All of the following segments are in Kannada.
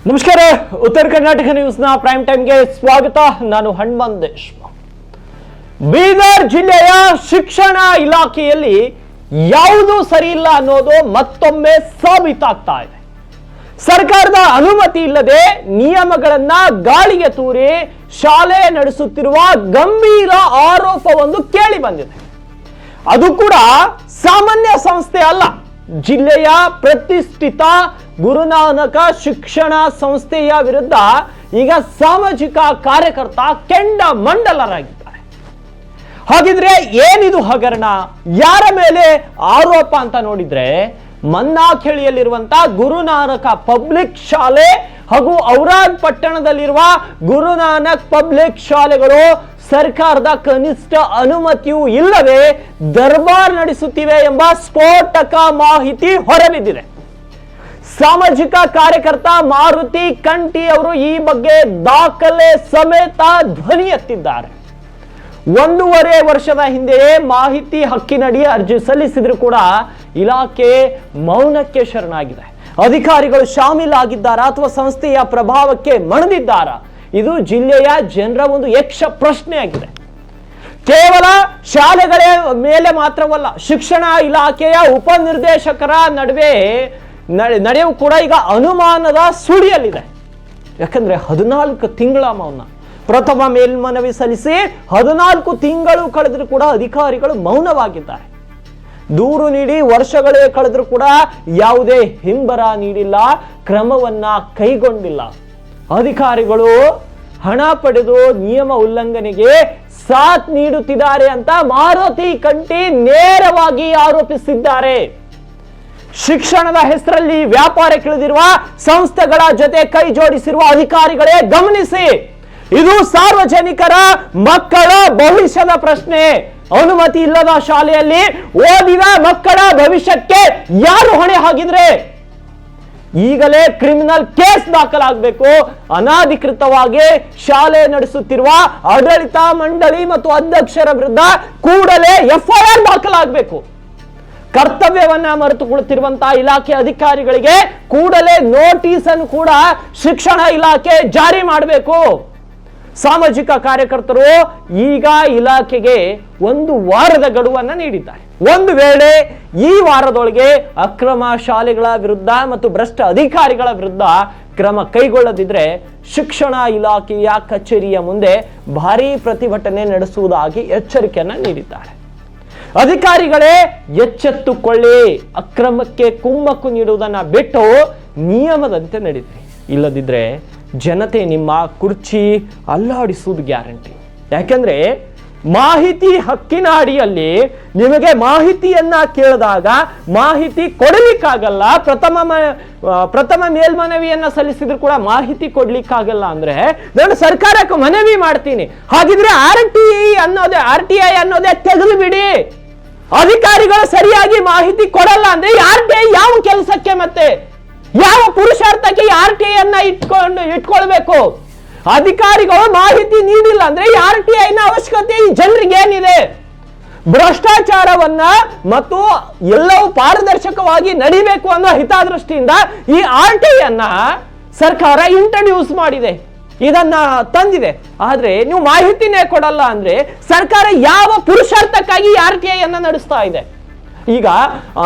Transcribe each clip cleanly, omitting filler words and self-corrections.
ನಮಸ್ಕಾರ. ಉತ್ತರ ಕರ್ನಾಟಕ ನ್ಯೂಸ್ನ ಪ್ರೈಮ್ ಟೈಮ್ಗೆ ಸ್ವಾಗತ. ನಾನು ಹನುಮಂತ್ ದೇಶ್ಮುಖ್. ಬೀದರ್ ಜಿಲ್ಲೆಯ ಶಿಕ್ಷಣ ಇಲಾಖೆಯಲ್ಲಿ ಯಾವುದೂ ಸರಿ ಇಲ್ಲ ಅನ್ನೋದು ಮತ್ತೊಮ್ಮೆ ಸಾಬೀತಾಗ್ತಾ ಇದೆ. ಸರ್ಕಾರದ ಅನುಮತಿ ಇಲ್ಲದೆ ನಿಯಮಗಳನ್ನ ಗಾಳಿಗೆ ತೂರಿ ಶಾಲೆ ನಡೆಸುತ್ತಿರುವ ಗಂಭೀರ ಆರೋಪವೊಂದು ಕೇಳಿ ಬಂದಿದೆ. ಅದು ಕೂಡ ಸಾಮಾನ್ಯ ಸಂಸ್ಥೆ ಅಲ್ಲ, ಜಿಲ್ಲೆಯ ಪ್ರತಿಷ್ಠಿತ ಗುರುನಾನಕ ಶಿಕ್ಷಣ ಸಂಸ್ಥೆಯ ವಿರುದ್ಧ ಈಗ ಸಾಮಾಜಿಕ ಕಾರ್ಯಕರ್ತ ಕೆಂಡ ಮಂಡಲರಾಗಿದ್ದಾರೆ. ಹಾಗಿದ್ರೆ ಏನಿದು ಹಗರಣ, ಯಾರ ಮೇಲೆ ಆರೋಪ ಅಂತ ನೋಡಿದ್ರೆ ಮನ್ನಾಖೇಳಿಯಲ್ಲಿರುವಂತಹ ಗುರುನಾನಕ ಪಬ್ಲಿಕ್ ಶಾಲೆ ಹಾಗೂ ಔರಾದ್ ಪಟ್ಟಣದಲ್ಲಿರುವ ಗುರುನಾನಕ್ ಪಬ್ಲಿಕ್ ಶಾಲೆಗಳು ಸರ್ಕಾರದ ಕನಿಷ್ಠ ಅನುಮತಿಯೂ ಇಲ್ಲದೆ ದರ್ಬಾರ್ ನಡೆಸುತ್ತಿವೆ ಎಂಬ ಸ್ಫೋಟಕ ಮಾಹಿತಿ ಹೊರಬಿದ್ದಿದೆ. ಸಾಮಾಜಿಕ ಕಾರ್ಯಕರ್ತ ಮಾರುತಿ ಕಂಠಿ ಅವರು ಈ ಬಗ್ಗೆ ದಾಖಲೆ ಸಮೇತ ಧ್ವನಿ ಎತ್ತಿದ್ದಾರೆ. 1.5 ವರ್ಷದ ಹಿಂದೆಯೇ ಮಾಹಿತಿ ಹಕ್ಕಿನಡಿ ಅರ್ಜಿ ಸಲ್ಲಿಸಿದ್ರು ಕೂಡ ಇಲಾಖೆ ಮೌನಕ್ಕೆ ಶರಣಾಗಿದೆ. ಅಧಿಕಾರಿಗಳು ಶಾಮೀಲಾಗಿದ್ದಾರಾ ಅಥವಾ ಸಂಸ್ಥೆಯ ಪ್ರಭಾವಕ್ಕೆ ಮಣಿದಿದ್ದಾರಾ? ಇದು ಜಿಲ್ಲೆಯ ಜನರ ಒಂದು ಯಕ್ಷ ಪ್ರಶ್ನೆಯಾಗಿದೆ. ಕೇವಲ ಶಾಲೆಗಳ ಮೇಲೆ ಮಾತ್ರವಲ್ಲ, ಶಿಕ್ಷಣ ಇಲಾಖೆಯ ಉಪನಿರ್ದೇಶಕರ ನಡುವೆ ನಡೆಯೂ ಕೂಡ ಈಗ ಅನುಮಾನದ ಸುಳಿಯಲ್ಲಿದೆ. ಯಾಕಂದ್ರೆ 14 ತಿಂಗಳ ಮೌನ. ಪ್ರಥಮ ಮೇಲ್ಮನವಿ ಸಲ್ಲಿಸಿ 14 ತಿಂಗಳು ಕಳೆದರೂ ಕೂಡ ಅಧಿಕಾರಿಗಳು ಮೌನವಾಗಿದ್ದಾರೆ. ದೂರು ನೀಡಿ ವರ್ಷಗಳೇ ಕಳೆದರೂ ಕೂಡ ಯಾವುದೇ ಹಿಂಬರ ನೀಡಿಲ್ಲ, ಕ್ರಮವನ್ನ ಕೈಗೊಂಡಿಲ್ಲ. ಅಧಿಕಾರಿಗಳು ಹಣ ಪಡೆದು ನಿಯಮ ಉಲ್ಲಂಘನೆಗೆ ಸಾಥ್ ನೀಡುತ್ತಿದ್ದಾರೆ ಅಂತ ಮಾರುತಿ ಕಂಠಿ ನೇರವಾಗಿ ಆರೋಪಿಸಿದ್ದಾರೆ. ಶಿಕ್ಷಣದ ಹೆಸರಲ್ಲಿ ವ್ಯಾಪಾರಕ್ಕಿಳಿದಿರುವ ಸಂಸ್ಥೆಗಳ ಜೊತೆ ಕೈ ಜೋಡಿಸಿರುವ ಅಧಿಕಾರಿಗಳೇ ಗಮನಿಸಿ, ಇದು ಸಾರ್ವಜನಿಕರ ಮಕ್ಕಳ ಭವಿಷ್ಯದ ಪ್ರಶ್ನೆ. ಅನುಮತಿ ಇಲ್ಲದ ಶಾಲೆಯಲ್ಲಿ ಓದಿದ ಮಕ್ಕಳ ಭವಿಷ್ಯಕ್ಕೆ ಯಾರು ಹೊಣೆ ಹಾಕಿದ್ರೆ? ಈಗಲೇ ಕ್ರಿಮಿನಲ್ ಕೇಸ್ ದಾಖಲಾಗಬೇಕು. ಅನಾಧಿಕೃತವಾಗಿ ಶಾಲೆ ನಡೆಸುತ್ತಿರುವ ಆಡಳಿತ ಮಂಡಳಿ ಮತ್ತು ಅಧ್ಯಕ್ಷರ ವಿರುದ್ಧ ಕೂಡಲೇ ಎಫ್ಐಆರ್ ದಾಖಲಾಗಬೇಕು. ಕರ್ತವ್ಯವನ್ನ ಮರೆತುಕೊಳ್ಳುತ್ತಿರುವಂತಹ ಇಲಾಖೆ ಅಧಿಕಾರಿಗಳಿಗೆ ಕೂಡಲೇ ನೋಟಿಸ್ ಅನ್ನು ಕೂಡ ಶಿಕ್ಷಣ ಇಲಾಖೆ ಜಾರಿ ಮಾಡಬೇಕು. ಸಾಮಾಜಿಕ ಕಾರ್ಯಕರ್ತರು ಈಗ ಇಲಾಖೆಗೆ 1 ವಾರದ ಗಡುವನ್ನ ನೀಡಿದ್ದಾರೆ. ಒಂದು ವೇಳೆ ಈ ವಾರದೊಳಗೆ ಅಕ್ರಮ ಶಾಲೆಗಳ ವಿರುದ್ಧ ಮತ್ತು ಭ್ರಷ್ಟ ಅಧಿಕಾರಿಗಳ ವಿರುದ್ಧ ಕ್ರಮ ಕೈಗೊಳ್ಳದಿದ್ರೆ ಶಿಕ್ಷಣ ಇಲಾಖೆಯ ಕಚೇರಿಯ ಮುಂದೆ ಭಾರೀ ಪ್ರತಿಭಟನೆ ನಡೆಸುವುದಾಗಿ ಎಚ್ಚರಿಕೆಯನ್ನ ನೀಡಿದ್ದಾರೆ. ಅಧಿಕಾರಿಗಳೇ ಎಚ್ಚೆತ್ತುಕೊಳ್ಳಿ, ಅಕ್ರಮಕ್ಕೆ ಕುಮ್ಮಕ್ಕು ನೀಡುವುದನ್ನ ಬಿಟ್ಟು ನಿಯಮದಂತೆ ನಡೀರಿ. ಇಲ್ಲದಿದ್ರೆ ಜನತೆ ನಿಮ್ಮ ಕುರ್ಚಿ ಅಲ್ಲಾಡಿಸುವುದು ಗ್ಯಾರಂಟಿ. ಯಾಕಂದ್ರೆ ಮಾಹಿತಿ ಹಕ್ಕಿನ ಅಡಿಯಲ್ಲಿ ನಿಮಗೆ ಮಾಹಿತಿಯನ್ನ ಕೇಳಿದಾಗ ಮಾಹಿತಿ ಕೊಡಲಿಕ್ಕಾಗಲ್ಲ. ಪ್ರಥಮ ಮೇಲ್ಮನವಿಯನ್ನ ಸಲ್ಲಿಸಿದ್ರು ಕೂಡ ಮಾಹಿತಿ ಕೊಡ್ಲಿಕ್ಕಾಗಲ್ಲ ಅಂದ್ರೆ ನಾನು ಸರ್ಕಾರಕ್ಕೆ ಮನವಿ ಮಾಡ್ತೀನಿ. ಹಾಗಿದ್ರೆ RTI ಅನ್ನೋದೇ ತೆಗೆದು ಬಿಡಿ. ಅಧಿಕಾರಿಗಳು ಸರಿಯಾಗಿ ಮಾಹಿತಿ ಕೊಡಲ್ಲ ಅಂದ್ರೆ RTI ಯಾವ ಕೆಲಸಕ್ಕೆ, ಮತ್ತೆ ಯಾವ ಪುರುಷಾರ್ಥಕ್ಕೆ RTI ಅನ್ನ ಇಟ್ಕೊಳ್ಬೇಕು? ಅಧಿಕಾರಿಗಳು ಮಾಹಿತಿ ನೀಡಿಲ್ಲ ಅಂದ್ರೆ RTI ನ ಅವಶ್ಯಕತೆ ಈ ಜನರಿಗೆ ಏನಿದೆ? ಭ್ರಷ್ಟಾಚಾರವನ್ನ ಮತ್ತು ಎಲ್ಲವೂ ಪಾರದರ್ಶಕವಾಗಿ ನಡಿಬೇಕು ಅನ್ನೋ ಹಿತದೃಷ್ಟಿಯಿಂದ ಈ RTI ಅನ್ನ ಸರ್ಕಾರ ಇಂಟ್ರೊಡ್ಯೂಸ್ ಮಾಡಿದೆ, ಇದನ್ನ ತಂದಿದೆ. ಆದ್ರೆ ನೀವು ಮಾಹಿತಿನೇ ಕೊಡಲ್ಲ ಅಂದ್ರೆ ಸರ್ಕಾರ ಯಾವ ಪುರುಷಾರ್ಥಕ್ಕಾಗಿ RTI ಅನ್ನ ನಡೆಸ್ತಾ ಇದೆ? ಈಗ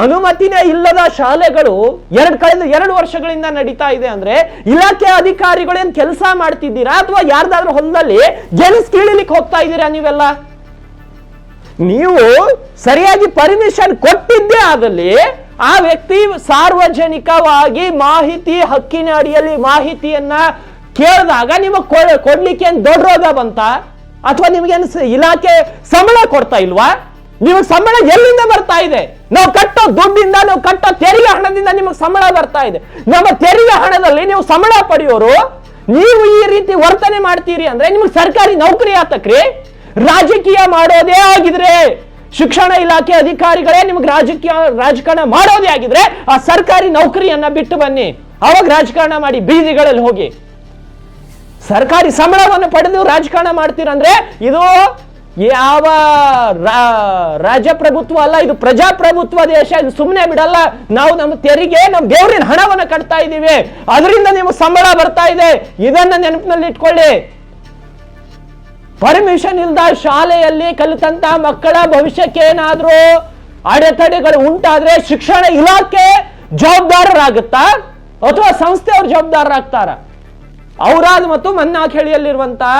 ಅನುಮತಿನೇ ಇಲ್ಲದ ಶಾಲೆಗಳು ಕಳೆದ 2 ವರ್ಷಗಳಿಂದ ನಡೀತಾ ಇದೆ ಅಂದ್ರೆ ಇಲಾಖೆ ಅಧಿಕಾರಿಗಳು ಏನ್ ಕೆಲಸ ಮಾಡ್ತಿದ್ದೀರಾ ಅಥವಾ ಯಾರ್ದಾದ್ರೂ ಹೊಲದಲ್ಲಿ ಗೆಣಸ್ ಕೀಳಲಿಕ್ಕೆ ಹೋಗ್ತಾ ಇದ್ದೀರಾ? ನೀವೆಲ್ಲ ನೀವು ಸರಿಯಾಗಿ ಪರ್ಮಿಷನ್ ಕೊಟ್ಟಿದ್ದೇ ಆದಲ್ಲಿ ಆ ವ್ಯಕ್ತಿ ಸಾರ್ವಜನಿಕವಾಗಿ ಮಾಹಿತಿ ಹಕ್ಕಿನ ಅಡಿಯಲ್ಲಿ ಮಾಹಿತಿಯನ್ನ ಕೇಳಿದಾಗ ನಿಮಗೆ ಕೊಡ್ಲಿಕ್ಕೆ ಏನ್ ದೊಡ್ಡ ರೋಗ ಬಂತ? ಅಥವಾ ನಿಮ್ಗೇನು ಇಲಾಖೆ ಸಂಬಳ ಕೊಡ್ತಾ ಇಲ್ವಾ? ನಿಮಗೆ ಸಂಬಳ ಎಲ್ಲಿಂದ ಬರ್ತಾ ಇದೆ? ನಾವು ಕಟ್ಟೋ ದುಡ್ಡಿಂದ, ನಾವು ಕಟ್ಟೋ ತೆರಿಗೆ ಹಣದಿಂದ ನಿಮಗೆ ಸಂಬಳ ಬರ್ತಾ ಇದೆ. ನಮ್ಮ ತೆರಿಗೆ ಹಣದಲ್ಲಿ ನೀವು ಸಂಬಳ ಪಡೆಯೋರು ನೀವು ಈ ರೀತಿ ವರ್ತನೆ ಮಾಡ್ತೀರಿ ಅಂದ್ರೆ ನಿಮಗೆ ಸರ್ಕಾರಿ ನೌಕರಿ ಆತಕ್ರಿ? ರಾಜಕೀಯ ಮಾಡೋದೇ ಆಗಿದ್ರೆ, ಶಿಕ್ಷಣ ಇಲಾಖೆ ಅಧಿಕಾರಿಗಳೇ ನಿಮಗೆ ರಾಜಕಾರಣ ಮಾಡೋದೇ ಆಗಿದ್ರೆ ಆ ಸರ್ಕಾರಿ ನೌಕರಿಯನ್ನ ಬಿಟ್ಟು ಬನ್ನಿ. ಅವಾಗ ರಾಜಕಾರಣ ಮಾಡಿ, ಬೀದಿಗಳಲ್ಲಿ ಹೋಗಿ. ಸರ್ಕಾರಿ ಸಂಬಳವನ್ನು ಪಡೆದು ರಾಜಕಾರಣ ಮಾಡ್ತೀರಂದ್ರೆ ಇದು ಯಾವ ರಾಜಪ್ರಭುತ್ವ ಅಲ್ಲ, ಇದು ಪ್ರಜಾಪ್ರಭುತ್ವ ದೇಶ. ಇದು ಸುಮ್ಮನೆ ಬಿಡಲ್ಲ. ನಾವು ನಮ್ಮ ತೆರಿಗೆ, ನಮ್ಮ ದೇವರಿನ ಹಣವನ್ನು ಕಟ್ತಾ ಇದ್ದೀವಿ, ಅದರಿಂದ ನಿಮಗೆ ಸಂಬಳ ಬರ್ತಾ ಇದೆ. ಇದನ್ನ ನೆನಪಿನಲ್ಲಿ ಇಟ್ಕೊಳ್ಳಿ. ಪರ್ಮಿಷನ್ ಇಲ್ದ ಶಾಲೆಯಲ್ಲಿ ಕಲಿತಂತ ಮಕ್ಕಳ ಭವಿಷ್ಯಕ್ಕೆ ಏನಾದ್ರೂ ಅಡೆತಡೆಗಳು ಉಂಟಾದ್ರೆ ಶಿಕ್ಷಣ ಇಲಾಖೆ ಜವಾಬ್ದಾರರಾಗುತ್ತಾ ಅಥವಾ ಸಂಸ್ಥೆಯವರು ಜವಾಬ್ದಾರರಾಗ್ತಾರ? ಔರಾದ್ ಮತ್ತು ಮನ್ನಾಖೇಳಿಯಲ್ಲಿರುವಂತಹ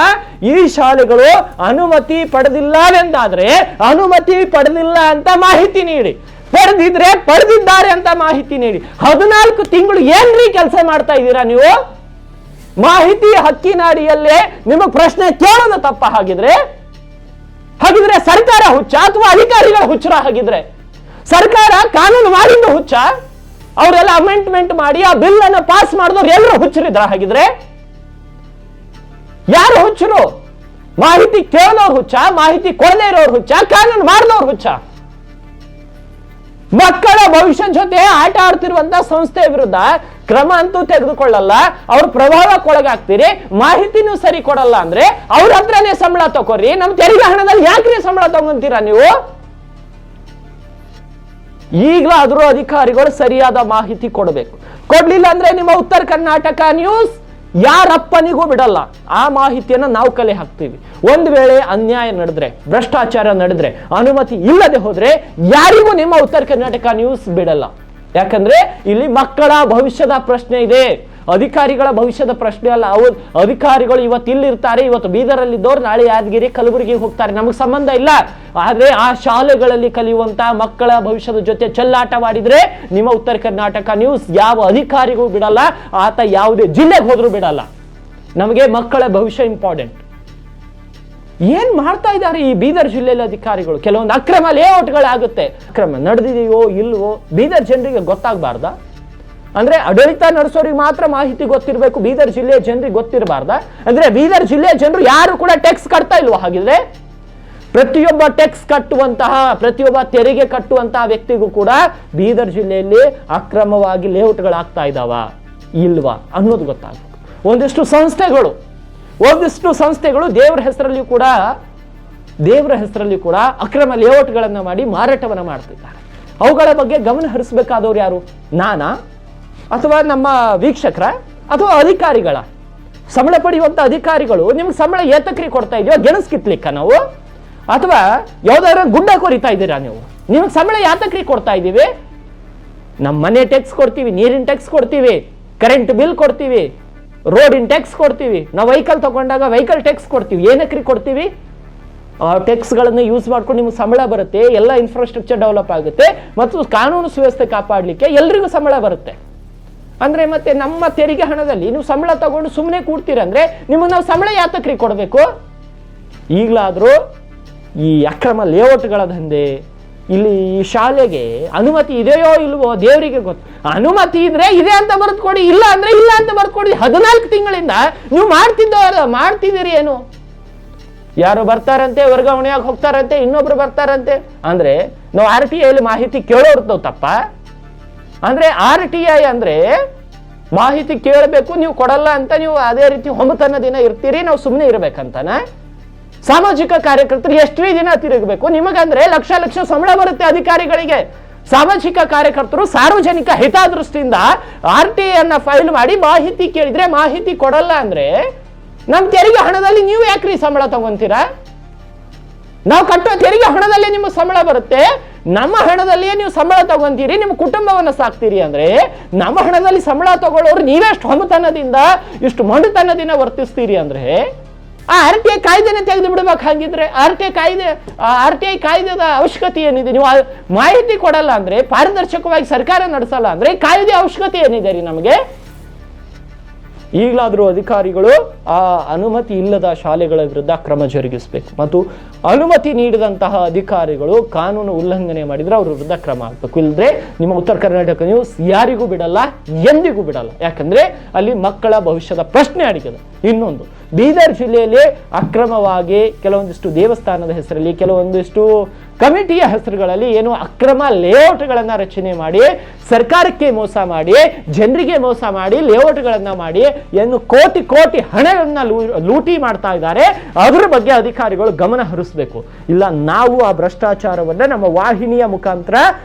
ಈ ಶಾಲೆಗಳು ಅನುಮತಿ ಪಡೆದಿಲ್ಲವೆಂದಾದ್ರೆ ಅನುಮತಿ ಪಡೆದಿಲ್ಲ ಅಂತ ಮಾಹಿತಿ ನೀಡಿ, ಪಡೆದಿದ್ರೆ ಪಡೆದಿದ್ದಾರೆ ಅಂತ ಮಾಹಿತಿ ನೀಡಿ. 14 ತಿಂಗಳು ಏನ್ರಿ ಕೆಲಸ ಮಾಡ್ತಾ ಇದ್ದೀರಾ ನೀವು? ಮಾಹಿತಿ ಹಕ್ಕಿನಾಡಿಯಲ್ಲೇ ನಿಮಗೆ ಪ್ರಶ್ನೆ ಕೇಳೋದು ತಪ್ಪ ಹಾಗಿದ್ರೆ ಸರ್ಕಾರ ಹುಚ್ಚ ಅಥವಾ ಅಧಿಕಾರಿಗಳ ಹುಚ್ಚರ? ಹಾಗಿದ್ರೆ ಸರ್ಕಾರ ಕಾನೂನು ಮಾಡಿದ್ದು ಹುಚ್ಚ? ಅವರೆಲ್ಲ ಅಮೆಂಡ್ಮೆಂಟ್ ಮಾಡಿ ಆ ಬಿಲ್ ಅನ್ನು ಪಾಸ್ ಮಾಡಿದವ್ರು ಎಲ್ಲರೂ ಹುಚ್ಚರಿದ್ರ? ಹಾಗಿದ್ರೆ ಯಾರು ಹುಚ್ಚರು? ಮಾಹಿತಿ ಕೇಳೋರು ಹುಚ್ಚ, ಮಾಹಿತಿ ಕೊಡದೇ ಇರೋರು ಹುಚ್ಚ, ಕಾನೂನು ಮಾಡಿದವ್ರು ಹುಚ್ಚ? ಮಕ್ಕಳ ಭವಿಷ್ಯ ಜೊತೆ ಆಟ ಆಡ್ತಿರುವಂತ ಸಂಸ್ಥೆ ವಿರುದ್ಧ ಕ್ರಮ ಅಂತೂ ತೆಗೆದುಕೊಳ್ಳಲ್ಲ. ಅವ್ರ ಪ್ರಭಾವಕ್ಕೊಳಗಾಗ್ತೀರಿ, ಮಾಹಿತಿನೂ ಸರಿ ಕೊಡಲ್ಲ ಅಂದ್ರೆ ಅವ್ರ ಹತ್ರನೇ ಸಂಬಳ ತಗೋರಿ. ನಮ್ ತೆರಿಗೆ ಹಣದಲ್ಲಿ ಯಾಕ್ರಿ ಸಂಬಳ ತಗೊಂತೀರಾ ನೀವು? ಈಗಲಾದ್ರೂ ಅಧಿಕಾರಿಗಳು ಸರಿಯಾದ ಮಾಹಿತಿ ಕೊಡಬೇಕು. ಕೊಡ್ಲಿಲ್ಲ ಅಂದ್ರೆ ನಿಮ್ಮ ಉತ್ತರ ಕರ್ನಾಟಕ ನ್ಯೂಸ್ ಯಾರಪ್ಪನಿಗೂ ಬಿಡಲ್ಲ. ಆ ಮಾಹಿತಿಯನ್ನು ನಾವು ಕಲೆ ಹಾಕ್ತೀವಿ. ಒಂದು ವೇಳೆ ಅನ್ಯಾಯ ನಡೆದ್ರೆ, ಭ್ರಷ್ಟಾಚಾರ ನಡೆದ್ರೆ, ಅನುಮತಿ ಇಲ್ಲದೆ ಹೋದ್ರೆ ಯಾರಿಗೂ ನಿಮ್ಮ ಉತ್ತರ ಕರ್ನಾಟಕ ನ್ಯೂಸ್ ಬಿಡಲ್ಲ. ಯಾಕಂದ್ರೆ ಇಲ್ಲಿ ಮಕ್ಕಳ ಭವಿಷ್ಯದ ಪ್ರಶ್ನೆ ಇದೆ, ಅಧಿಕಾರಿಗಳ ಭವಿಷ್ಯದ ಪ್ರಶ್ನೆ ಅಲ್ಲ. ಅಧಿಕಾರಿಗಳು ಇವತ್ತು ಇಲ್ಲಿರ್ತಾರೆ, ಇವತ್ತು ಬೀದರಲ್ಲಿದ್ದವ್ರು ನಾಳೆ ಯಾದಗಿರಿ ಕಲಬುರಗಿಗೆ ಹೋಗ್ತಾರೆ, ನಮಗೆ ಸಂಬಂಧ ಇಲ್ಲ. ಆದ್ರೆ ಆ ಶಾಲೆಗಳಲ್ಲಿ ಕಲಿಯುವಂತ ಮಕ್ಕಳ ಭವಿಷ್ಯದ ಜೊತೆ ಚೆಲ್ಲಾಟವಾಡಿದ್ರೆ ನಿಮ್ಮ ಉತ್ತರ ಕರ್ನಾಟಕ ನ್ಯೂಸ್ ಯಾವ ಅಧಿಕಾರಿಗೂ ಬಿಡಲ್ಲ, ಆತ ಯಾವುದೇ ಜಿಲ್ಲೆಗೆ ಹೋದ್ರೂ ಬಿಡಲ್ಲ. ನಮಗೆ ಮಕ್ಕಳ ಭವಿಷ್ಯ ಇಂಪಾರ್ಟೆಂಟ್. ಏನ್ ಮಾಡ್ತಾ ಇದ್ದಾರೆ ಈ ಬೀದರ್ ಜಿಲ್ಲೆಯಲ್ಲಿ ಅಧಿಕಾರಿಗಳು? ಕೆಲವೊಂದು ಅಕ್ರಮ ಲೇಔಟ್ಗಳಾಗುತ್ತೆ. ಅಕ್ರಮ ನಡೆದಿದೆಯೋ ಇಲ್ವೋ ಬೀದರ್ ಜನರಿಗೆ ಗೊತ್ತಾಗಬಾರ್ದ? ಅಂದ್ರೆ ಆಡಳಿತ ನಡೆಸೋರಿಗೆ ಮಾತ್ರ ಮಾಹಿತಿ ಗೊತ್ತಿರಬೇಕು, ಬೀದರ್ ಜಿಲ್ಲೆಯ ಜನರಿಗೆ ಗೊತ್ತಿರಬಾರ್ದ? ಅಂದ್ರೆ ಬೀದರ್ ಜಿಲ್ಲೆಯ ಜನರು ಯಾರು ಕೂಡ ಟ್ಯಾಕ್ಸ್ ಕಟ್ತಾ ಇಲ್ವಾ? ಹಾಗಿದ್ರೆ ಪ್ರತಿಯೊಬ್ಬ ಟ್ಯಾಕ್ಸ್ ಕಟ್ಟುವಂತಹ, ಪ್ರತಿಯೊಬ್ಬ ತೆರಿಗೆ ಕಟ್ಟುವಂತಹ ವ್ಯಕ್ತಿಗೂ ಕೂಡ ಬೀದರ್ ಜಿಲ್ಲೆಯಲ್ಲಿ ಅಕ್ರಮವಾಗಿ ಲೇಔಟ್ಗಳಾಗ್ತಾ ಇದಾವ ಇಲ್ವಾ ಅನ್ನೋದು ಗೊತ್ತಾಗಬೇಕು. ಒಂದಿಷ್ಟು ಸಂಸ್ಥೆಗಳು ದೇವರ ಹೆಸರಲ್ಲಿ ಕೂಡ ಅಕ್ರಮ ಲೇಔಟ್ಗಳನ್ನ ಮಾಡಿ ಮಾರಾಟವನ್ನ ಮಾಡ್ತಿದ್ದಾರೆ. ಅವುಗಳ ಬಗ್ಗೆ ಗಮನ ಹರಿಸಬೇಕಾದವ್ರು ಯಾರು? ನಾನಾ ಅಥವಾ ನಮ್ಮ ವೀಕ್ಷಕರ ಅಥವಾ ಅಧಿಕಾರಿಗಳ? ಸಂಬಳ ಪಡೆಯುವಂತ ಅಧಿಕಾರಿಗಳು ನಿಮ್ಗೆ ಸಂಬಳ ಏತಕ್ರಿ ಕೊಡ್ತಾ ಇದೆಯೋ? ಗೆಣಸ್ಕಿತ್ಲಿಕ್ಕ ನಾವು? ಅಥವಾ ಯಾವ್ದಾದ್ರು ಗುಡ್ಡ ಕೊರಿತಾ ಇದ್ದೀರಾ ನೀವು? ನಿಮ್ಗೆ ಸಂಬಳ ಯಾತಕ್ರಿ ಕೊಡ್ತಾ ಇದ್ದೀವಿ? ನಮ್ಮ ಮನೆ ಟ್ಯಾಕ್ಸ್ ಕೊಡ್ತೀವಿ, ನೀರಿನ ಟ್ಯಾಕ್ಸ್ ಕೊಡ್ತೀವಿ, ಕರೆಂಟ್ ಬಿಲ್ ಕೊಡ್ತೀವಿ, ರೋಡಿನ ಟ್ಯಾಕ್ಸ್ ಕೊಡ್ತೀವಿ, ನಾವು ವೆಹಿಕಲ್ ತಗೊಂಡಾಗ ವೆಹಿಕಲ್ ಟ್ಯಾಕ್ಸ್ ಕೊಡ್ತೀವಿ. ಏನಕ್ರಿ ಕೊಡ್ತೀವಿ? ಆ ಟ್ಯಾಕ್ಸ್ಗಳನ್ನು ಯೂಸ್ ಮಾಡ್ಕೊಂಡು ನಿಮ್ಗೆ ಸಂಬಳ ಬರುತ್ತೆ, ಎಲ್ಲ ಇನ್ಫ್ರಾಸ್ಟ್ರಕ್ಚರ್ ಡೆವಲಪ್ ಆಗುತ್ತೆ ಮತ್ತು ಕಾನೂನು ಸುವ್ಯವಸ್ಥೆ ಕಾಪಾಡಲಿಕ್ಕೆ ಎಲ್ರಿಗೂ ಸಂಬಳ ಬರುತ್ತೆ. ಅಂದ್ರೆ ಮತ್ತೆ ನಮ್ಮ ತೆರಿಗೆ ಹಣದಲ್ಲಿ ನೀವು ಸಂಬಳ ತಗೊಂಡು ಸುಮ್ಮನೆ ಕೂಡ್ತೀರಂದ್ರೆ ನಿಮಗೆ ನಾವು ಸಂಬಳ ಯಾತಕ್ರಿ ಕೊಡಬೇಕು? ಈಗಲಾದ್ರೂ ಈ ಅಕ್ರಮ ಲೇಔಟ್ಗಳ ದಂಧೆ, ಇಲ್ಲಿ ಈ ಶಾಲೆಗೆ ಅನುಮತಿ ಇದೆಯೋ ಇಲ್ವೋ ದೇವರಿಗೆ ಗೊತ್ತು. ಅನುಮತಿ ಇದ್ರೆ ಇದೆ ಅಂತ ಬರೆದುಕೊಡಿ, ಇಲ್ಲ ಅಂದ್ರೆ ಇಲ್ಲ ಅಂತ ಬರೆದುಕೊಡಿ. 14 ತಿಂಗಳಿಂದ ನೀವು ಮಾಡ್ತಿದ್ದೀರಿ ಏನು? ಯಾರು ಬರ್ತಾರಂತೆ, ವರ್ಗಾವಣೆಯಾಗಿ ಹೋಗ್ತಾರಂತೆ, ಇನ್ನೊಬ್ರು ಬರ್ತಾರಂತೆ. ಅಂದ್ರೆ ನಾವು RTI ಮಾಹಿತಿ ಕೇಳೋರ್ತವ್ ತಪ್ಪ? ಅಂದ್ರೆ RTI ಅಂದ್ರೆ ಮಾಹಿತಿ ಕೇಳಬೇಕು, ನೀವು ಕೊಡಲ್ಲ ಅಂತ ನೀವು ಅದೇ ರೀತಿ ಹೊಂಬತನ ದಿನ ಇರ್ತೀರಿ, ನಾವು ಸುಮ್ಮನೆ ಇರ್ಬೇಕಂತಾನ? ಸಾಮಾಜಿಕ ಕಾರ್ಯಕರ್ತರು ಎಷ್ಟೇ ದಿನ ತಿರುಗಬೇಕು? ನಿಮಗಂದ್ರೆ ಲಕ್ಷ ಸಂಬಳ ಬರುತ್ತೆ ಅಧಿಕಾರಿಗಳಿಗೆ. ಸಾಮಾಜಿಕ ಕಾರ್ಯಕರ್ತರು ಸಾರ್ವಜನಿಕ ಹಿತದೃಷ್ಟಿಯಿಂದ RTI ಅನ್ನ ಫೈಲ್ ಮಾಡಿ ಮಾಹಿತಿ ಕೇಳಿದ್ರೆ ಮಾಹಿತಿ ಕೊಡಲ್ಲ ಅಂದ್ರೆ ನಮ್ ತೆರಿಗೆ ಹಣದಲ್ಲಿ ನೀವು ಯಾಕ್ರಿ ಸಂಬಳ ತಗೊಂತೀರಾ? ನಾವು ಕಟ್ಟೋ ತೆರಿಗೆ ಹಣದಲ್ಲಿ ನಿಮಗೆ ಸಂಬಳ ಬರುತ್ತೆ, ನಮ್ಮ ಹಣದಲ್ಲಿಯೇ ನೀವು ಸಂಬಳ ತಗೊಂತೀರಿ, ನಿಮ್ಮ ಕುಟುಂಬವನ್ನು ಸಾಕ್ತೀರಿ. ಅಂದ್ರೆ ನಮ್ಮ ಹಣದಲ್ಲಿ ಸಂಬಳ ತಗೊಳ್ಳೋರು ನೀವೆಷ್ಟು ಹೊಂಬತನದಿಂದ, ಇಷ್ಟು ಮಂಡುತನದಿಂದ ವರ್ತಿಸ್ತೀರಿ ಅಂದ್ರೆ ಆ RTI ಕಾಯ್ದೆನೆ ತೆಗೆದು ಬಿಡ್ಬೇಕು. ಹಾಗಿದ್ರೆ RTI ಕಾಯ್ದೆದ ಅವಶ್ಯಕತೆ ಏನಿದೆ? ನೀವು ಮಾಹಿತಿ ಕೊಡಲ್ಲ ಅಂದ್ರೆ, ಪಾರದರ್ಶಕವಾಗಿ ಸರ್ಕಾರ ನಡೆಸಲ್ಲ ಅಂದ್ರೆ ಕಾಯ್ದೆ ಅವಶ್ಯಕತೆ ಏನಿದೆ ರೀ ನಮಗೆ? ಈಗಲಾದರೂ ಅಧಿಕಾರಿಗಳು ಆ ಅನುಮತಿ ಇಲ್ಲದ ಶಾಲೆಗಳ ವಿರುದ್ಧ ಕ್ರಮ ಜರುಗಿಸಬೇಕು ಮತ್ತು ಅನುಮತಿ ನೀಡಿದಂತಹ ಅಧಿಕಾರಿಗಳು ಕಾನೂನು ಉಲ್ಲಂಘನೆ ಮಾಡಿದ್ರೆ ಅವ್ರ ವಿರುದ್ಧ ಕ್ರಮ ಆಗಬೇಕು. ಇಲ್ಲದ್ರೆ ನಿಮ್ಮ ಉತ್ತರ ಕರ್ನಾಟಕ ನ್ಯೂಸ್ ಯಾರಿಗೂ ಬಿಡಲ್ಲ, ಎಂದಿಗೂ ಬಿಡಲ್ಲ. ಯಾಕಂದ್ರೆ ಅಲ್ಲಿ ಮಕ್ಕಳ ಭವಿಷ್ಯದ ಪ್ರಶ್ನೆ ಅಡಗಿದೆ. ಇನ್ನೊಂದು, ಬೀದರ್ ಜಿಲ್ಲೆಯಲ್ಲಿ ಅಕ್ರಮವಾಗಿ ಕೆಲವೊಂದಿಷ್ಟು ದೇವಸ್ಥಾನದ ಹೆಸರಲ್ಲಿ, ಕೆಲವೊಂದಿಷ್ಟು ಕಮಿಟಿಯ ಹೆಸರುಗಳಲ್ಲಿ ಏನು ಅಕ್ರಮ ಲೇಔಟ್ಗಳನ್ನು ರಚನೆ ಮಾಡಿ ಸರ್ಕಾರಕ್ಕೆ ಮೋಸ ಮಾಡಿ, ಜನರಿಗೆ ಮೋಸ ಮಾಡಿ, ಲೇಔಟ್ಗಳನ್ನು ಮಾಡಿ ಏನು ಕೋಟಿ ಕೋಟಿ ಹಣವನ್ನು ಲೂಟಿ ಮಾಡ್ತಾ ಇದ್ದಾರೆ. ಅದರ ಬಗ್ಗೆ ಅಧಿಕಾರಿಗಳು ಗಮನ ಹರಿಸಬೇಕು. ಇಲ್ಲ ನಾವು ಆ ಭ್ರಷ್ಟಾಚಾರವನ್ನ ನಮ್ಮ ವಾಹಿನಿಯ ಮುಖಾಂತರ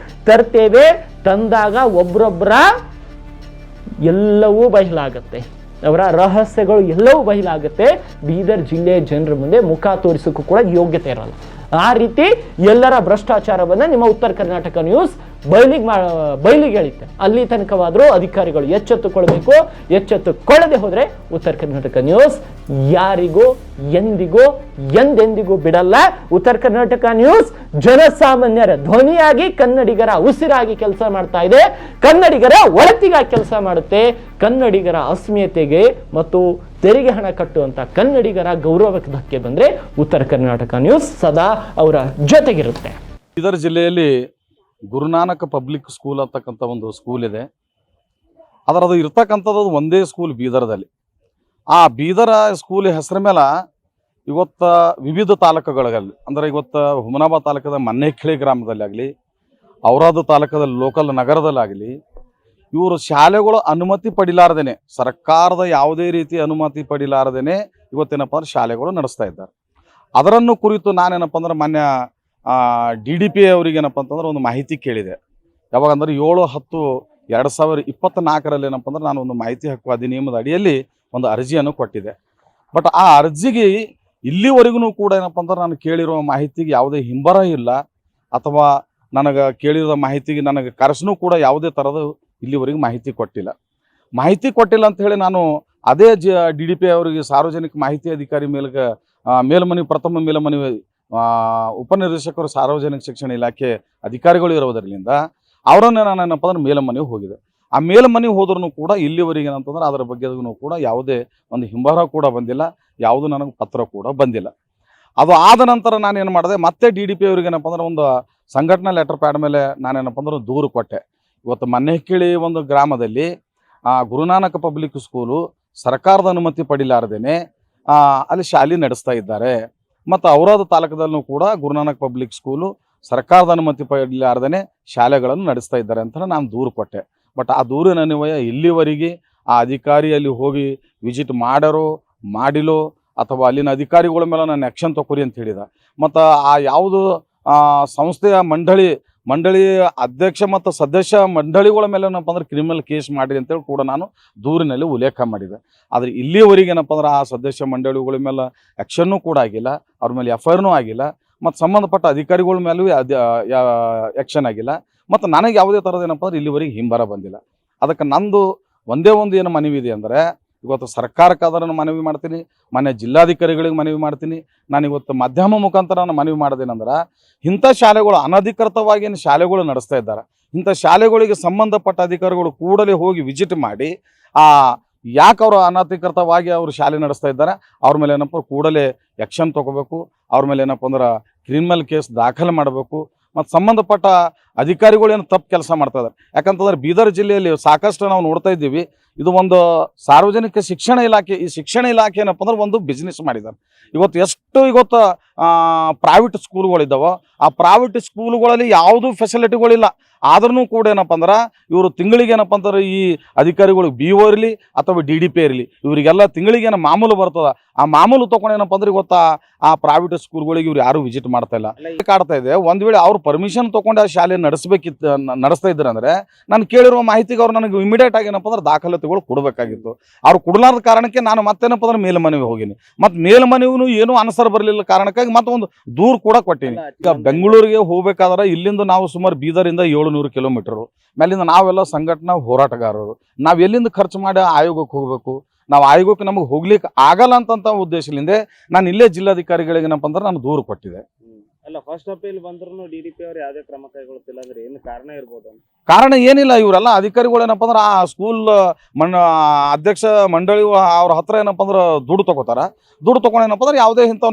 ತರ್ತೇವೆ, ತಂದಾಗ ಒಬ್ಬರೊಬ್ಬರ ಎಲ್ಲವೂ ಬಯಲಾಗುತ್ತೆ, ಅವರ ರಹಸ್ಯಗಳು ಎಲ್ಲವೂ ಬಯಲಾಗುತ್ತೆ. ಬೀದರ್ ಜಿಲ್ಲೆಯ ಜನರ ಮುಂದೆ ಮುಖ ತೋರಿಸೋಕ್ಕೂ ಕೂಡ ಯೋಗ್ಯತೆ ಇರಲ್ಲ. ಆ ರೀತಿ ಎಲ್ಲರ ಭ್ರಷ್ಟಾಚಾರವನ್ನ ನಿಮ್ಮ ಉತ್ತರ ಕರ್ನಾಟಕ ನ್ಯೂಸ್ ಬಯಲಿಗೆ ಹೇಳುತ್ತೆ. ಅಲ್ಲಿ ತನಕವಾದರೂ ಅಧಿಕಾರಿಗಳು ಎಚ್ಚೆತ್ತುಕೊಳ್ಬೇಕು. ಎಚ್ಚೆತ್ತುಕೊಳ್ಳದೆ ಹೋದ್ರೆ ಉತ್ತರ ಕರ್ನಾಟಕ ನ್ಯೂಸ್ ಯಾರಿಗೂ ಎಂದೆಂದಿಗೂ ಬಿಡಲ್ಲ. ಉತ್ತರ ಕರ್ನಾಟಕ ನ್ಯೂಸ್ ಜನಸಾಮಾನ್ಯರ ಧ್ವನಿಯಾಗಿ, ಕನ್ನಡಿಗರ ಉಸಿರಾಗಿ ಕೆಲಸ ಮಾಡ್ತಾ ಇದೆ. ಕನ್ನಡಿಗರ ಒಳತಿಗಾಗಿ ಕೆಲಸ ಮಾಡುತ್ತೆ. ಕನ್ನಡಿಗರ ಅಸ್ಮಿತೆಗೆ ಮತ್ತು ತೆರಿಗೆ ಹಣ ಕಟ್ಟುವಂತ ಕನ್ನಡಿಗರ ಗೌರವಕ್ಕೆ ಧಕ್ಕೆ ಬಂದ್ರೆ ಉತ್ತರ ಕರ್ನಾಟಕ ನ್ಯೂಸ್ ಸದಾ ಅವರ ಜೊತೆಗಿರುತ್ತೆ. ಬೀದರ್ ಜಿಲ್ಲೆಯಲ್ಲಿ ಗುರುನಾನಕ್ ಪಬ್ಲಿಕ್ ಸ್ಕೂಲ್ ಅಂತಕ್ಕಂಥ ಒಂದು ಸ್ಕೂಲ್ ಇದೆ. ಅದರದು ಇರ್ತಕ್ಕಂಥದ್ದು ಒಂದೇ ಸ್ಕೂಲ್ ಬೀದರ್ದಲ್ಲಿ. ಆ ಬೀದರ ಸ್ಕೂಲ್ ಹೆಸರ ಮೇಲೆ ಇವತ್ತು ವಿವಿಧ ತಾಲೂಕುಗಳಲ್ಲಿ, ಅಂದರೆ ಇವತ್ತು ಹುಮನಾಬಾದ್ ತಾಲೂಕದ ಮನ್ನೇಖಿಳಿ ಗ್ರಾಮದಲ್ಲಿ ಆಗಲಿ, ಔರಾದ ತಾಲೂಕದ ಲೋಕಲ್ ನಗರದಲ್ಲಾಗಲಿ, ಇವರು ಶಾಲೆಗಳು ಅನುಮತಿ ಪಡಿಲಾರ್ದೇನೆ, ಸರ್ಕಾರದ ಯಾವುದೇ ರೀತಿ ಅನುಮತಿ ಪಡಿಲಾರ್ದೇನೆ ಇವತ್ತೇನಪ್ಪ ಅಂದ್ರೆ ಶಾಲೆಗಳು ನಡೆಸ್ತಾ ಇದ್ದಾರೆ. ಅದರನ್ನು ಕುರಿತು ನಾನೇನಪ್ಪ ಅಂದ್ರೆ ಮಾನ್ಯ DDP ಅವ್ರಿಗೆ ಏನಪ್ಪ ಅಂತಂದ್ರೆ ಒಂದು ಮಾಹಿತಿ ಕೇಳಿದೆ. ಯಾವಾಗಂದ್ರೆ 7/10/2024 ಏನಪ್ಪ ಅಂದ್ರೆ ನಾನು ಒಂದು ಮಾಹಿತಿ ಹಕ್ಕು ಅಧಿನಿಯಮದ ಅಡಿಯಲ್ಲಿ ಒಂದು ಅರ್ಜಿಯನ್ನು ಕೊಟ್ಟಿದ್ದೆ. ಬಟ್ ಆ ಅರ್ಜಿಗೆ ಇಲ್ಲಿವರೆಗೂ ಕೂಡ ಏನಪ್ಪ ಅಂದ್ರೆ ನಾನು ಕೇಳಿರೋ ಮಾಹಿತಿಗೆ ಯಾವುದೇ ಹಿಂಬರ ಇಲ್ಲ, ಅಥವಾ ನನಗೆ ಕೇಳಿರೋ ಮಾಹಿತಿಗೆ ನನಗೆ ಕರೆಸನೂ ಕೂಡ ಯಾವುದೇ ಥರದ ಇಲ್ಲಿವರೆಗೂ ಮಾಹಿತಿ ಕೊಟ್ಟಿಲ್ಲ ಅಂತ ಹೇಳಿ ನಾನು ಅದೇ DDP ಅವರಿಗೆ ಸಾರ್ವಜನಿಕ ಮಾಹಿತಿ ಅಧಿಕಾರಿ ಮೇಲ್ಮನವಿ ಪ್ರಥಮ ಮೇಲ್ಮನವಿ ಉಪನಿರ್ದೇಶಕರು ಸಾರ್ವಜನಿಕ ಶಿಕ್ಷಣ ಇಲಾಖೆ ಅಧಿಕಾರಿಗಳು ಇರೋದರಿಂದ ಅವರನ್ನೇ ನಾನು ಏನಪ್ಪ ಅಂದ್ರೆ ಮೇಲ್ಮನವಿ ಹೋಗಿದೆ. ಆ ಮೇಲ್ಮನವಿ ಹೋದ್ರೂ ಕೂಡ ಇಲ್ಲಿವರೆಗೆ ಏನಂತಂದ್ರೆ ಅದರ ಬಗ್ಗೆ ಕೂಡ ಯಾವುದೇ ಒಂದು ಹಿಂಬರ ಕೂಡ ಬಂದಿಲ್ಲ, ಯಾವುದು ನನಗೆ ಪತ್ರ ಕೂಡ ಬಂದಿಲ್ಲ. ಅದು ಆದ ನಂತರ ನಾನೇನು ಮಾಡಿದೆ, ಮತ್ತೆ DDP ಅವ್ರಿಗೆ ಏನಪ್ಪ ಅಂದ್ರೆ ಒಂದು ಸಂಘಟನಾ ಲೆಟರ್ ಪ್ಯಾಡ್ ಮೇಲೆ ನಾನೇನಪ್ಪ ಅಂದ್ರೆ ದೂರು ಕೊಟ್ಟೆ. ಇವತ್ತು ಮನ್ನೇಖಿಳಿ ಒಂದು ಗ್ರಾಮದಲ್ಲಿ ಗುರುನಾನಕ್ ಪಬ್ಲಿಕ್ ಸ್ಕೂಲು ಸರ್ಕಾರದ ಅನುಮತಿ ಪಡಿಲಾರ್ದೇನೆ ಅಲ್ಲಿ ಶಾಲೆ ನಡೆಸ್ತಾ ಇದ್ದಾರೆ. ಮತ್ತು ಔರಾದ ತಾಲೂಕದಲ್ಲೂ ಕೂಡ ಗುರುನಾನಕ್ ಪಬ್ಲಿಕ್ ಸ್ಕೂಲು ಸರ್ಕಾರದ ಅನುಮತಿ ಪಡಿಲಾರ್ದೇನೆ ಶಾಲೆಗಳನ್ನು ನಡೆಸ್ತಾ ಇದ್ದಾರೆ ಅಂತ ನಾನು ದೂರು ಕೊಟ್ಟೆ. ಬಟ್ ಆ ದೂರಿನ ಅನ್ವಯ ಇಲ್ಲಿವರೆಗೆ ಆ ಅಧಿಕಾರಿಯಲ್ಲಿ ಹೋಗಿ ವಿಸಿಟ್ ಮಾಡ್ಯಾರೋ ಮಾಡಿಲೋ, ಅಥವಾ ಅಲ್ಲಿನ ಅಧಿಕಾರಿಗಳ ಮೇಲೆ ನಾನು ಆ್ಯಕ್ಷನ್ ತಗೋರಿ ಅಂತ ಹೇಳಿದ. ಮತ್ತು ಆ ಯಾವುದು ಸಂಸ್ಥೆಯ ಮಂಡಳಿ ಅಧ್ಯಕ್ಷ ಮತ್ತು ಸದಸ್ಯ ಮಂಡಳಿಗಳ ಮೇಲೆ ಏನಪ್ಪ ಅಂದ್ರೆ ಕ್ರಿಮಿನಲ್ ಕೇಸ್ ಮಾಡಿರಿ ಅಂತೇಳಿ ಕೂಡ ನಾನು ದೂರಿನಲ್ಲಿ ಉಲ್ಲೇಖ ಮಾಡಿದೆ. ಆದರೆ ಇಲ್ಲಿಯವರೆಗೆ ಏನಪ್ಪ ಅಂದ್ರೆ ಆ ಸದಸ್ಯ ಮಂಡಳಿಗಳ ಮೇಲೆ ಆ್ಯಕ್ಷನ್ನೂ ಕೂಡ ಆಗಿಲ್ಲ, ಅವ್ರ ಮೇಲೆ FIRನೂ ಆಗಿಲ್ಲ, ಮತ್ತು ಸಂಬಂಧಪಟ್ಟ ಅಧಿಕಾರಿಗಳ ಮೇಲೂ ಆ್ಯಕ್ಷನ್ ಆಗಿಲ್ಲ, ಮತ್ತು ನನಗೆ ಯಾವುದೇ ಥರದ ಏನಪ್ಪ ಅಂದ್ರೆ ಇಲ್ಲಿವರೆಗೆ ಹಿಂಬರ ಬಂದಿಲ್ಲ. ಅದಕ್ಕೆ ನಂದು ಒಂದೇ ಒಂದು ಏನು ಮನವಿ ಇದೆ ಅಂದರೆ, ಇವತ್ತು ಸರ್ಕಾರಕ್ಕೆ ಅದನ್ನು ಮನವಿ ಮಾಡ್ತೀನಿ, ಮನೆ ಜಿಲ್ಲಾಧಿಕಾರಿಗಳಿಗೆ ಮನವಿ ಮಾಡ್ತೀನಿ. ನಾನು ಇವತ್ತು ಮಾಧ್ಯಮ ಮುಖಾಂತರ ನಾನು ಮನವಿ ಮಾಡೋದೇನೆಂದ್ರೆ, ಇಂಥ ಶಾಲೆಗಳು ಅನಧಿಕೃತವಾಗಿ ಏನು ಶಾಲೆಗಳು ನಡೆಸ್ತಾ ಇದ್ದಾರೆ, ಇಂಥ ಶಾಲೆಗಳಿಗೆ ಸಂಬಂಧಪಟ್ಟ ಅಧಿಕಾರಿಗಳು ಕೂಡಲೇ ಹೋಗಿ ವಿಸಿಟ್ ಮಾಡಿ ಯಾಕೆ ಅವರು ಅನಧಿಕೃತವಾಗಿ ಅವರು ಶಾಲೆ ನಡೆಸ್ತಾ ಇದ್ದಾರೆ ಅವ್ರ ಮೇಲೆ ಏನಪ್ಪ ಕೂಡಲೇ ಆ್ಯಕ್ಷನ್ ತೊಗೋಬೇಕು. ಅವ್ರ ಮೇಲೆ ಏನಪ್ಪ ಅಂದ್ರೆ ಕ್ರಿಮಿನಲ್ ಕೇಸ್ ದಾಖಲೆ ಮಾಡಬೇಕು. ಮತ್ತು ಸಂಬಂಧಪಟ್ಟ ಅಧಿಕಾರಿಗಳು ಏನು ತಪ್ಪು ಕೆಲಸ ಮಾಡ್ತಾ ಇದ್ದಾರೆ. ಯಾಕಂತಂದ್ರೆ ಬೀದರ್ ಜಿಲ್ಲೆಯಲ್ಲಿ ಸಾಕಷ್ಟು ನಾವು ನೋಡ್ತಾ ಇದ್ದೀವಿ, ಇದು ಒಂದು ಸಾರ್ವಜನಿಕ ಶಿಕ್ಷಣ ಇಲಾಖೆ. ಈ ಶಿಕ್ಷಣ ಇಲಾಖೆ ಏನಪ್ಪ ಅಂದ್ರೆ ಒಂದು ಬಿಸ್ನೆಸ್ ಮಾಡಿದ್ದಾರೆ. ಇವತ್ತು ಪ್ರೈವೇಟ್ ಸ್ಕೂಲ್ಗಳಿದ್ದಾವೆ, ಆ ಪ್ರೈವೇಟ್ ಸ್ಕೂಲ್ಗಳಲ್ಲಿ ಯಾವುದೂ ಫೆಸಿಲಿಟಿಗಳಿಲ್ಲ. ಆದ್ರೂ ಕೂಡ ಏನಪ್ಪ ಅಂದ್ರೆ ಇವರು ತಿಂಗಳಿಗೆ ಏನಪ್ಪ ಅಂದ್ರೆ ಈ ಅಧಿಕಾರಿಗಳು BO ಇರಲಿ ಅಥವಾ DDP ಇರಲಿ, ಇವರಿಗೆಲ್ಲ ತಿಂಗಳಿಗೆ ಏನೋ ಮಾಮೂಲು ಬರ್ತದ. ಆ ಮಾಮೂಲು ತೊಗೊಂಡು ಏನಪ್ಪ ಅಂದ್ರೆ ಇವತ್ತು ಆ ಪ್ರೈವೇಟ್ ಸ್ಕೂಲ್ಗಳಿಗೆ ಇವ್ರು ಯಾರು ವಿಸಿಟ್ ಮಾಡ್ತಾ ಇಲ್ಲ. ಕಾಡ್ತಾ ಇದೆ. ಒಂದು ವೇಳೆ ಅವ್ರು ಪರ್ಮಿಷನ್ ತೊಗೊಂಡು ಆ ಶಾಲೆ ನಡೆಸ್ತಾ ಇದ್ದಾರೆ ಅಂದರೆ ನಾನು ಕೇಳಿರೋ ಮಾಹಿತಿಗೆ ಅವ್ರು ನನಗೆ ಇಮಿಡಿಯೇಟ್ ಆಗಿ ಏನಪ್ಪ ಅಂದ್ರೆ ದಾಖಲಾತಿಗಳು ಕೊಡಬೇಕಾಗಿತ್ತು. ಅವ್ರು ಕೊಡಲಾರ್ದ ಕಾರಣಕ್ಕೆ ನಾನು ಮತ್ತೇನಪ್ಪ ಅಂದ್ರೆ ಮೇಲ್ಮನವಿ ಹೋಗಿನಿ. ಮತ್ತು ಮೇಲ್ಮನವಿನೂ ಏನೂ ಆನ್ಸರ್ ಬರಲಿಲ್ಲ ಕಾರಣಕ್ಕಾಗಿ ಮತ್ತೊಂದು ದೂರು ಕೂಡ ಕೊಟ್ಟೀನಿ. ಈಗ ಬೆಂಗಳೂರಿಗೆ ಹೋಗ್ಬೇಕಾದ್ರೆ ಇಲ್ಲಿಂದ ನಾವು ಸುಮಾರು ಬೀದರಿಂದ 700 ಕಿಲೋಮೀಟರು ಮೇಲಿಂದ ನಾವೆಲ್ಲ ಸಂಘಟನಾ ಹೋರಾಟಗಾರರು. ನಾವು ಎಲ್ಲಿಂದ ಖರ್ಚು ಮಾಡಿ ಆಯೋಗಕ್ಕೆ ಹೋಗಬೇಕು? ನಾವು ಆಯೋಗಕ್ಕೆ ನಮಗೆ ಹೋಗ್ಲಿಕ್ಕೆ ಆಗಲ್ಲ ಅಂತ ಉದ್ದೇಶದಿಂದ ನಾನು ಇಲ್ಲೇ ಜಿಲ್ಲಾಧಿಕಾರಿಗಳಿಗೆ ಏನಪ್ಪ ಅಂದ್ರೆ ನಾನು ದೂರು ಕೊಟ್ಟಿದ್ದೆ. ಅಲ್ಲ, ಫಸ್ಟ್ ಅಪೀಲ್ ಬಂದ್ರು DDP ಅವರು ಯಾವುದೇ ಕ್ರಮ ಕೈಗೊಳ್ಳುತ್ತಿಲ್ಲ ಅಂದ್ರೆ ಏನು ಕಾರಣ ಇರ್ಬೋದು? ಕಾರಣ ಏನಿಲ್ಲ, ಇವರೆಲ್ಲ ಅಧಿಕಾರಿಗಳು ಏನಪ್ಪ ಅಂದ್ರೆ ಆ ಸ್ಕೂಲ್ ಅಧ್ಯಕ್ಷ ಮಂಡಳಿ ಅವ್ರ ಹತ್ರ ಏನಪ್ಪ ಅಂದ್ರೆ ದುಡ್ಡು ತಗೋತಾರ. ದುಡ್ಡು ತಗೊಂಡು ಏನಪ್ಪ ಅಂದ್ರೆ ಯಾವುದೇ ಇಂಥವು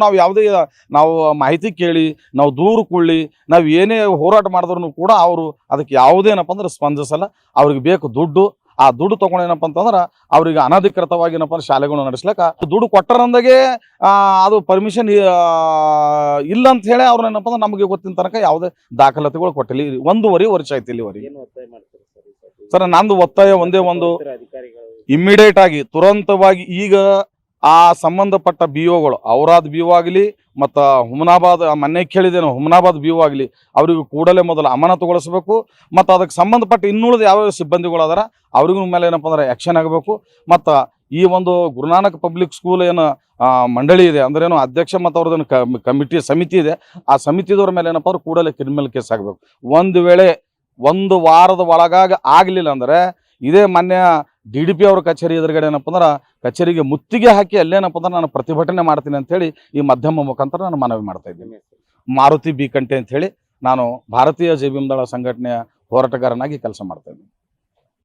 ನಾವು ಮಾಹಿತಿ ಕೇಳಿ ನಾವು ದೂರು ಕೊಳ್ಳಿ ನಾವು ಏನೇ ಹೋರಾಟ ಮಾಡಿದ್ರು ಕೂಡ ಅವರು ಅದಕ್ಕೆ ಯಾವುದೇ ಏನಪ್ಪ ಅಂದ್ರೆ ಸ್ಪಂದಿಸಲ್ಲ. ಅವ್ರಿಗೆ ಬೇಕು ದುಡ್ಡು, ಆ ದುಡ್ಡು ತಗೊಂಡೇನಪ್ಪ ಅಂತಂದ್ರೆ ಅವ್ರಿಗೆ ಅನಧಿಕೃತವಾಗಿ ಏನಪ್ಪ ಅಂದ್ರೆ ಶಾಲೆಗಳನ್ನ ನಡೆಸ್ಲಿಕ್ಕೆ ದುಡ್ಡು ಕೊಟ್ಟರಂದಾಗೆ ಅದು ಪರ್ಮಿಷನ್ ಇಲ್ಲ ಅಂತ ಹೇಳಿ ಅವ್ರನ್ನೇನಪ್ಪ ಅಂದ್ರೆ ನಮಗೆ ಗೊತ್ತಿನ ತನಕ ಯಾವುದೇ ದಾಖಲಾತಿಗಳು ಕೊಟ್ಟಿಲ್ಲ. 1.5 ವರ್ಷ ಆಯ್ತು ಇಲ್ಲಿವರೆಗೆ. ಏನು ಒತ್ತಾಯ ಮಾಡ್ತೀರಿ ಸರ್ ಈ ಸತಿ? ಸರ್ ನಂದು ಒತ್ತಾಯ ಒಂದೇ ಒಂದು, ಅಧಿಕಾರಿಗಳು ಇಮ್ಮಿಡಿಯೇಟ್ ಆಗಿ ತುರಂತವಾಗಿ ಈಗ ಆ ಸಂಬಂಧಪಟ್ಟ BOಗಳು ಔರಾದ್ BO ಆಗಲಿ ಮತ್ತು ಹುಮನಾಬಾದ್ ಮೊನ್ನೆ ಕೇಳಿದೇನು ಹುಮನಾಬಾದ್ BO ಆಗಲಿ ಅವರಿಗೂ ಕೂಡಲೇ ಮೊದಲು ಅಮಾನತುಗೊಳಿಸಬೇಕು. ಮತ್ತು ಅದಕ್ಕೆ ಸಂಬಂಧಪಟ್ಟ ಇನ್ನುಳಿದ ಯಾವ್ಯಾವ ಸಿಬ್ಬಂದಿಗಳು ಅದಾರ ಅವ್ರಿಗೂ ಮೇಲೆ ಏನಪ್ಪ ಅಂದ್ರೆ ಆ್ಯಕ್ಷನ್ ಆಗಬೇಕು. ಮತ್ತು ಈ ಒಂದು ಗುರುನಾನಕ್ ಪಬ್ಲಿಕ್ ಸ್ಕೂಲ್ ಏನು ಮಂಡಳಿ ಇದೆ ಅಂದ್ರೇನು ಅಧ್ಯಕ್ಷ ಮತ್ತು ಅವ್ರದ್ದೇನು ಕಮಿಟಿ ಸಮಿತಿ ಇದೆ, ಆ ಸಮಿತಿದವ್ರ ಮೇಲೆ ಏನಪ್ಪ ಅಂದ್ರೆ ಕೂಡಲೇ ಕ್ರಿಮಿನಲ್ ಕೇಸ್ ಆಗಬೇಕು. ಒಂದು ವೇಳೆ 1 ವಾರದ ಒಳಗಾಗಿ ಆಗಲಿಲ್ಲ ಅಂದರೆ ಇದೇ ಮೊನ್ನೆ DDP ಅವ್ರ ಕಚೇರಿ ಎದುರುಗಡೆ ಏನಪ್ಪ ಅಂದ್ರೆ ಕಚೇರಿಗೆ ಮುತ್ತಿಗೆ ಹಾಕಿ ಅಲ್ಲೇನಪ್ಪ ಅಂದ್ರೆ ನಾನು ಪ್ರತಿಭಟನೆ ಮಾಡ್ತೀನಿ ಅಂತೇಳಿ ಈ ಮಾಧ್ಯಮ ಮುಖಾಂತರ ನಾನು ಮನವಿ ಮಾಡ್ತಾ ಇದ್ದೀನಿ. ಮಾರುತಿ B. ಕಂಠೆ ಅಂತ ಹೇಳಿ, ನಾನು ಭಾರತೀಯ ಜೆ.ಬಿ.ಎಂ. ದಳ ಸಂಘಟನೆಯ ಹೋರಾಟಗಾರನಾಗಿ ಕೆಲಸ ಮಾಡ್ತಾ ಇದ್ದೀನಿ.